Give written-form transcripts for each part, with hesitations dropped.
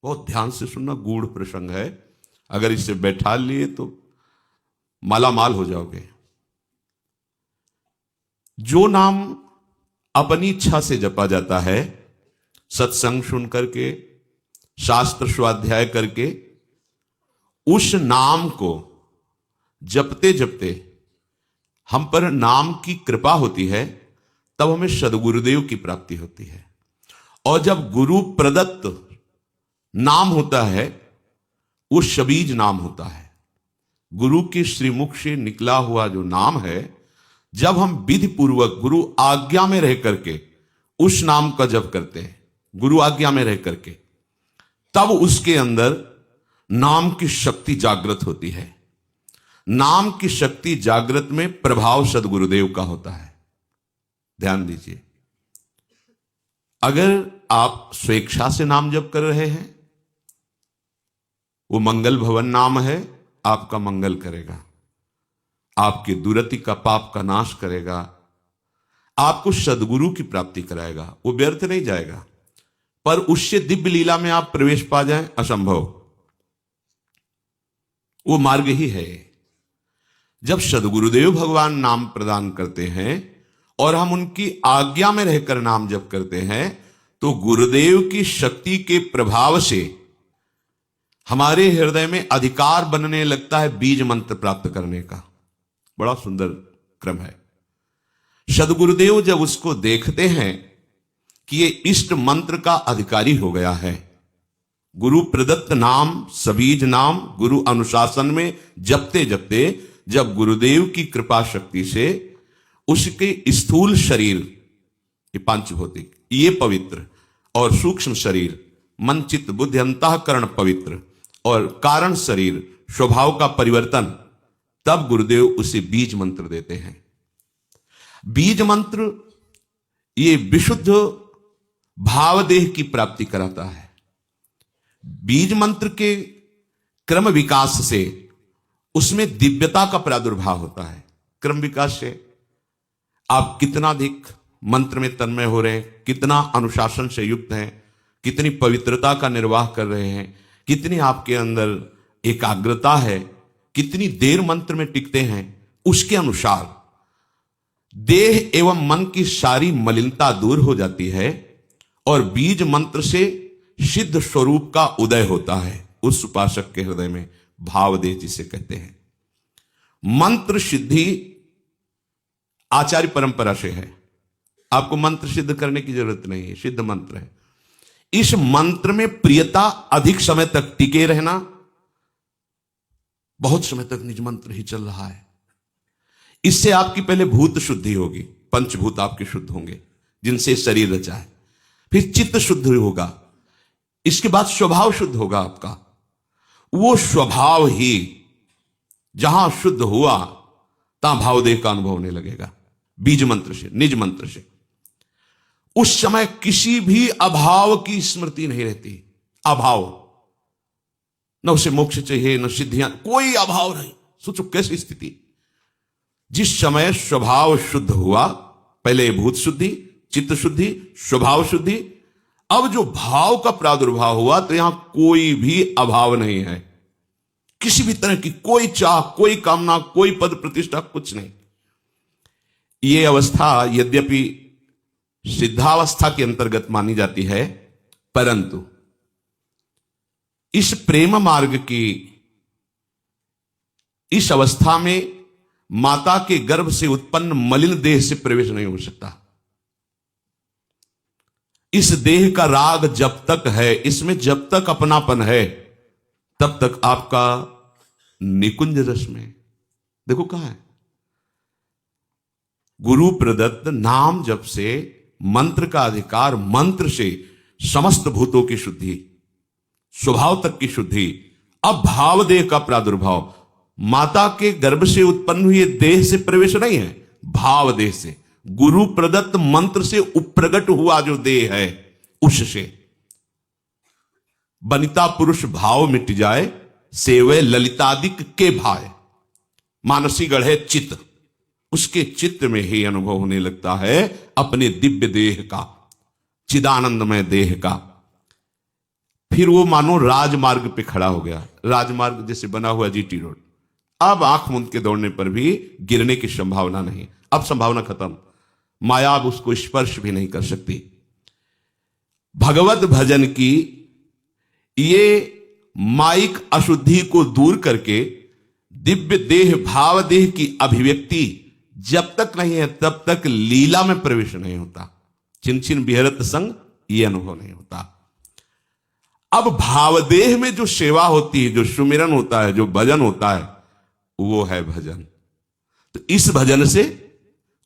बहुत ध्यान से सुनना, गूढ़ प्रसंग है। अगर इसे बैठा लिए तो मालामाल हो जाओगे। जो नाम अपनी इच्छा से जपा जाता है, सत्संग सुन करके, शास्त्र स्वाध्याय करके, उस नाम को जपते जपते हम पर नाम की कृपा होती है, तब हमें सदगुरुदेव की प्राप्ति होती है। और जब गुरु प्रदत्त नाम होता है, वो शबीज नाम होता है। गुरु के श्रीमुख से निकला हुआ जो नाम है, जब हम विधि पूर्वक गुरु आज्ञा में रह करके उस नाम का जप करते हैं, गुरु आज्ञा में रह करके, तब उसके अंदर नाम की शक्ति जागृत होती है। नाम की शक्ति जागृत में प्रभाव सदगुरुदेव का होता है। ध्यान दीजिए, अगर आप स्वेच्छा से नाम जप कर रहे हैं, वो मंगल भवन नाम है, आपका मंगल करेगा, आपके दुरति का पाप का नाश करेगा, आपको सदगुरु की प्राप्ति कराएगा, वो व्यर्थ नहीं जाएगा। पर उससे दिव्य लीला में आप प्रवेश पा जाएं, असंभव। वो मार्ग ही है। जब सदगुरुदेव भगवान नाम प्रदान करते हैं और हम उनकी आज्ञा में रहकर नाम जप करते हैं, तो गुरुदेव की शक्ति के प्रभाव से हमारे हृदय में अधिकार बनने लगता है बीज मंत्र प्राप्त करने का। बड़ा सुंदर क्रम है। सदगुरुदेव जब उसको देखते हैं कि ये इष्ट मंत्र का अधिकारी हो गया है, गुरु प्रदत्त नाम, सबीज नाम गुरु अनुशासन में जपते जपते जब गुरुदेव की कृपा शक्ति से उसके स्थूल शरीर, ये पांचभौतिक, ये पवित्र, और सूक्ष्म शरीर मन चित्त बुद्धि अंतःकरण पवित्र, और कारण शरीर स्वभाव का परिवर्तन, तब गुरुदेव उसे बीज मंत्र देते हैं। बीज मंत्र ये विशुद्ध भावदेह की प्राप्ति कराता है। बीज मंत्र के क्रम विकास से उसमें दिव्यता का प्रादुर्भाव होता है। क्रम विकास से आप कितना अधिक मंत्र में तन्मय हो रहे हैं, कितना अनुशासन से युक्त हैं, कितनी पवित्रता का निर्वाह कर रहे हैं, कितनी आपके अंदर एकाग्रता है, कितनी देर मंत्र में टिकते हैं, उसके अनुसार देह एवं मन की सारी मलिनता दूर हो जाती है और बीज मंत्र से सिद्ध स्वरूप का उदय होता है उस उपासक के हृदय में। भावदेह जिसे कहते हैं। मंत्र सिद्धि आचार्य परंपरा से है। आपको मंत्र सिद्ध करने की जरूरत नहीं है, सिद्ध मंत्र है। इस मंत्र में प्रियता, अधिक समय तक टिके रहना, बहुत समय तक निज मंत्र ही चल रहा है, इससे आपकी पहले भूत शुद्धि होगी, पंचभूत आपके शुद्ध होंगे जिनसे शरीर रचा है, फिर चित्त शुद्ध होगा, इसके बाद स्वभाव शुद्ध होगा आपका। वो स्वभाव ही जहां शुद्ध हुआ, तहां भावदेह का अनुभव होने लगेगा बीज मंत्र से, निज मंत्र से। उस समय किसी भी अभाव की स्मृति नहीं रहती। अभाव, न उसे मोक्ष चाहिए, न सिद्धियां, कोई अभाव नहीं। सोचो कैसी स्थिति। जिस समय स्वभाव शुद्ध हुआ, पहले भूत शुद्धि, चित्त शुद्धि, स्वभाव शुद्धि, अब जो भाव का प्रादुर्भाव हुआ, तो यहां कोई भी अभाव नहीं है। किसी भी तरह की कोई चाह, कोई कामना, कोई पद प्रतिष्ठा, कुछ नहीं। यह अवस्था यद्यपि सिद्धावस्था के अंतर्गत मानी जाती है, परंतु इस प्रेम मार्ग की इस अवस्था में माता के गर्भ से उत्पन्न मलिन देह से प्रवेश नहीं हो सकता। इस देह का राग जब तक है, इसमें जब तक अपनापन है, तब तक आपका निकुंज रस में, देखो कहां है, गुरु प्रदत्त नाम जप से मंत्र का अधिकार, मंत्र से समस्त भूतों की शुद्धि, स्वभाव तक की शुद्धि, अब भावदेह का प्रादुर्भाव। माता के गर्भ से उत्पन्न हुए देह से प्रवेश नहीं है, भावदेह से, गुरु प्रदत्त मंत्र से उप्रगट हुआ जो देह है, उससे बनिता पुरुष भाव मिट जाए, सेवे ललितादिक के भाय, मानसी गढ़े चित्त, उसके चित्त में ही अनुभव होने लगता है अपने दिव्य देह का, चिदानंदमय देह का। फिर वो मानो राजमार्ग पे खड़ा हो गया, राजमार्ग जैसे बना हुआ जीटी रोड। अब आंख मूंद के दौड़ने पर भी गिरने की संभावना नहीं, अब संभावना खत्म, माया अब उसको स्पर्श भी नहीं कर सकती। भगवत भजन की ये माइक अशुद्धि को दूर करके दिव्य देह भाव देह की अभिव्यक्ति जब तक नहीं है तब तक लीला में प्रवेश नहीं होता, छिन छिन बिहरत संग ये अनुभव नहीं होता। अब भावदेह में जो सेवा होती है, जो सुमिरन होता है, जो भजन होता है, वो है भजन। तो इस भजन से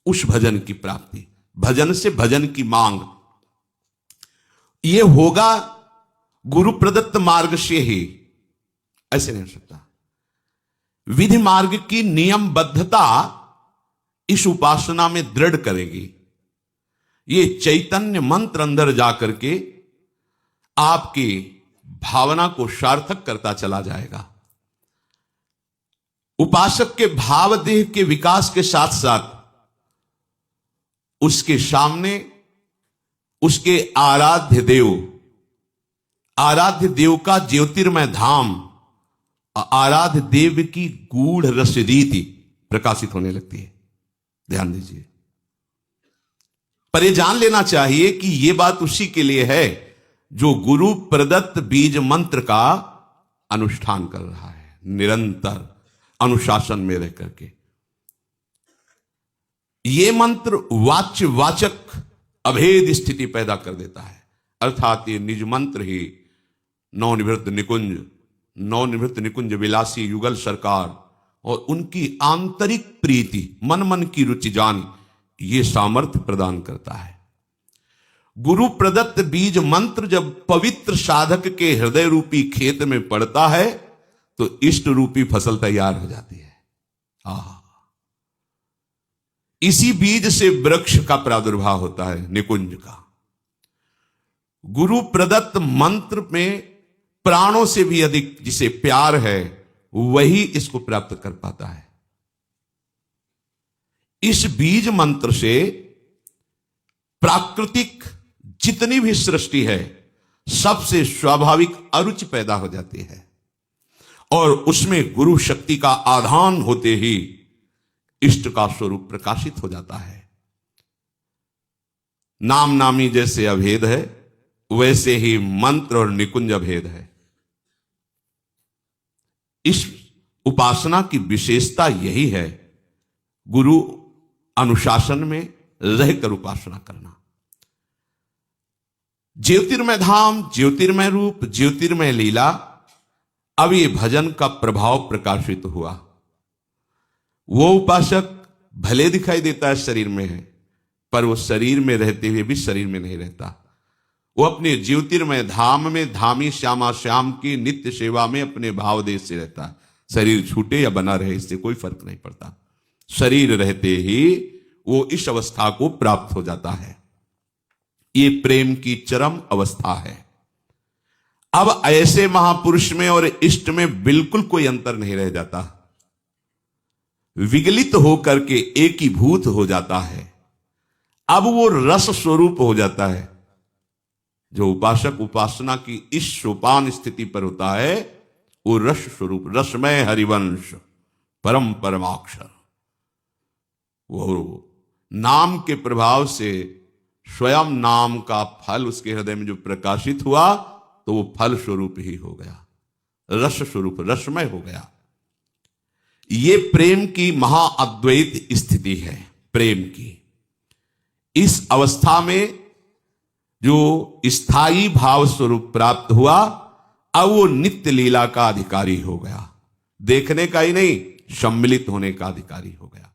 उस भजन की प्राप्ति, भजन से भजन की मांग, ये होगा गुरु प्रदत्त मार्ग से ही, ऐसे नहीं हो सकता। विधि मार्ग की नियमबद्धता इस उपासना में दृढ़ करेगी। ये चैतन्य मंत्र अंदर जाकर के आपकी भावना को सार्थक करता चला जाएगा। उपासक के भाव देह के विकास के साथ साथ उसके सामने उसके आराध्य देव का ज्योतिर्मय धाम, आराध्य देव की गूढ़ रसरीति प्रकाशित होने लगती है। ध्यान दीजिए, पर यह जान लेना चाहिए कि यह बात उसी के लिए है जो गुरु प्रदत्त बीज मंत्र का अनुष्ठान कर रहा है, निरंतर अनुशासन में रह करके। यह मंत्र वाच्य वाचक अभेद स्थिति पैदा कर देता है, अर्थात ये निज मंत्र ही नवनिवृत्त निकुंज विलासी युगल सरकार और उनकी आंतरिक प्रीति, मन मन की रुचि जान, ये सामर्थ्य प्रदान करता है। गुरु प्रदत्त बीज मंत्र जब पवित्र साधक के हृदय रूपी खेत में पड़ता है तो इष्ट रूपी फसल तैयार हो जाती है। इसी बीज से वृक्ष का प्रादुर्भाव होता है, निकुंज का। गुरु प्रदत्त मंत्र में प्राणों से भी अधिक जिसे प्यार है वही इसको प्राप्त कर पाता है। इस बीज मंत्र से प्राकृतिक जितनी भी सृष्टि है सबसे स्वाभाविक अरुचि पैदा हो जाती है और उसमें गुरु शक्ति का आधान होते ही इष्ट का स्वरूप प्रकाशित हो जाता है। नाम नामी जैसे अभेद है वैसे ही मंत्र और निकुंज अभेद है। इस उपासना की विशेषता यही है, गुरु अनुशासन में रहकर उपासना करना। ज्योतिर्मय धाम, ज्योतिर्मय रूप, ज्योतिर्मय लीला, अब ये भजन का प्रभाव प्रकाशित हुआ। वो उपासक भले दिखाई देता है शरीर में है, पर वो शरीर में रहते हुए भी शरीर में नहीं रहता। वो अपने ज्योतिर्मय धाम में धामी श्यामा श्याम की नित्य सेवा में अपने भाव देश से रहता है। शरीर छूटे या बना रहे इससे कोई फर्क नहीं पड़ता, शरीर रहते ही वो इस अवस्था को प्राप्त हो जाता है। ये प्रेम की चरम अवस्था है। अब ऐसे महापुरुष में और इष्ट में बिल्कुल कोई अंतर नहीं रह जाता, विगलित होकर के एकीभूत हो जाता है। अब वो रस स्वरूप हो जाता है। जो उपासक उपासना की इस सोपान स्थिति पर होता है वो रस स्वरूप, रसमय हरिवंश, परम परमाक्षर, वो नाम के प्रभाव से स्वयं नाम का फल उसके हृदय में जो प्रकाशित हुआ तो वो फल स्वरूप ही हो गया, रस स्वरूप, रसमय हो गया। ये प्रेम की महाअद्वैत स्थिति है। प्रेम की इस अवस्था में जो स्थायी भाव स्वरूप प्राप्त हुआ, अब वो नित्य लीला का अधिकारी हो गया, देखने का ही नहीं सम्मिलित होने का अधिकारी हो गया।